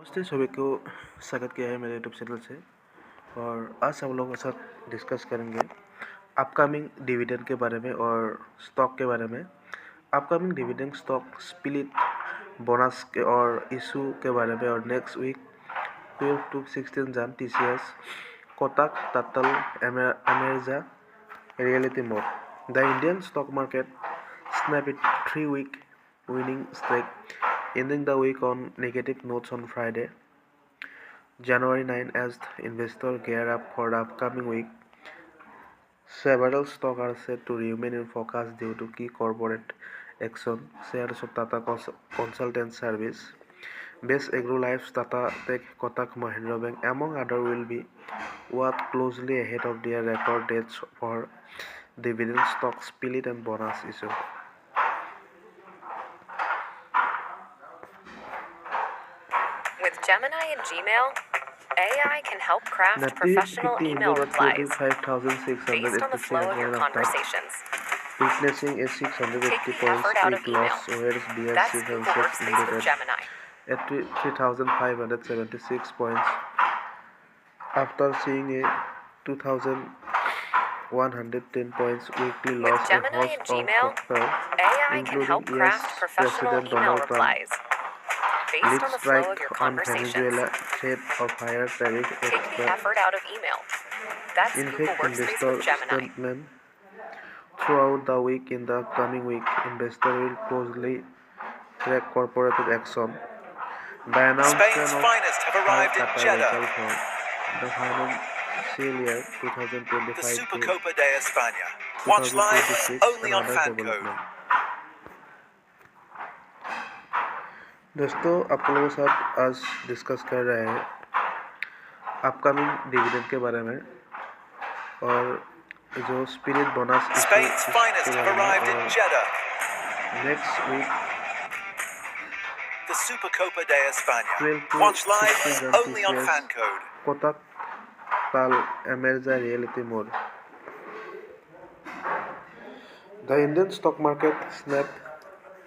नमस्ते सभी को स्वागत किया है मेरे यूट्यूब चैनल से। और आज हम लोग के साथ डिस्कस करेंगे अपकमिंग डिविडेंड के बारे में और स्टॉक के बारे में। Upcoming dividend, stock split, bonus के और इशू के बारे में। और next week 12 to 16 Jan TCS, Kotak, TAAL, Ajmera, Realty more. The Indian stock market snapped a 3-week winning streak, ending the week on negative notes on Friday, January 9, as investors gear up for the upcoming week. Several stocks are set to remain in focus due to key corporate action. Shares of Tata Consultant Service, Best AgroLife, Tata Tech, Kotak Mahindra Bank, among others, will be watched closely ahead of their record dates for dividend, stock split, and bonus issue. With Gemini and Gmail, AI can help craft Nifty professional email replies based on the 5,687 flow of your point after conversations. witnessing a Take 680 the points effort out of week email. loss, whereas That's BSE Google Sensex Workspace with ended Gemini. at 3,576 points after seeing a 2,110 points weekly With loss. A Gemini host and of Gmail, factors, AI can help including US craft professional President email Donald Trump, replies based lead on the flow of strike your on conversations. Venezuela, threat of higher tariff, Take the extra effort out of email. That's in Google fact Workspace investor with Gemini. statement throughout the week. In the coming week, investors will closely track corporate action. The announcement Spain's of finest have arrived in Qatar Jeddah. result for the financial year The 2025 to Supercopa de España. Watch live 2026 only on another Fan Code. development. दोस्तों, आप लोगों के साथ आज discuss कर रहे हैं upcoming dividend के बारे में और जो स्पिरिट बोनस Spain's finest के have बारे में। arrived in और Jeddah. Next week The Supercopa de 12 España. to Watch 16 live Jan only on TCS, Fan Code. Kotak, TAAL, Ajmera, Realty more. The Indian stock market snapped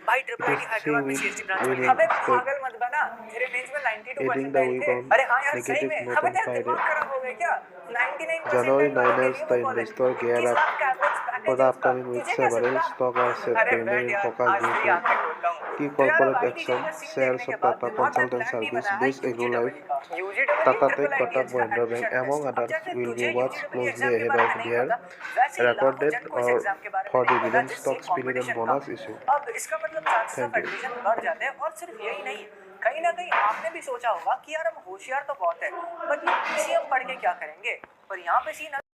भाई triple ID Hyderabad में CST branch में अबे पागल मत बना तेरे range में 92% बैठ थे। अरे हाँ यार सही में अबे तेरा दिमाग खराब हो गया क्या 99% January 9 के as लिए the वो college investor gear 21 up lakh का एवरेज for पैकेज the है उसका upcoming week. तुझे कैसे Several पता stock are set अरे to remain बैठ in यार focus आज due तेरी to आंखें खोलता हूँ key तो यार corporate आईडी action. का सीन Shares देखने के of बाद Tata दिमाग में Consultant प्लान भी Service, बनाया है Best AgroLife, UGW Tata Tech, ट्रिपल आईडी Kotak का Mahindra Bank, admission among test अब others, जैसे will be तुझे watched यूजीडब्ल्यू closely एग्जाम के ahead बारे of में नहीं their पता वैसे ही record लाखों date जन को इस or एग्जाम के बारे में for नहीं पता dividend, जिससे stock split, and competition come bonus है issue. अब इसका मतलब chances of Thank you. Admission बढ़ जाते हैं और सिर्फ यही नहीं कहीं ना कहीं आपने भी सोचा होगा कि यार हम होशियार तो बहुत है बट ये पीसीएम पढ़ के क्या करेंगे पर यहाँ पे सीन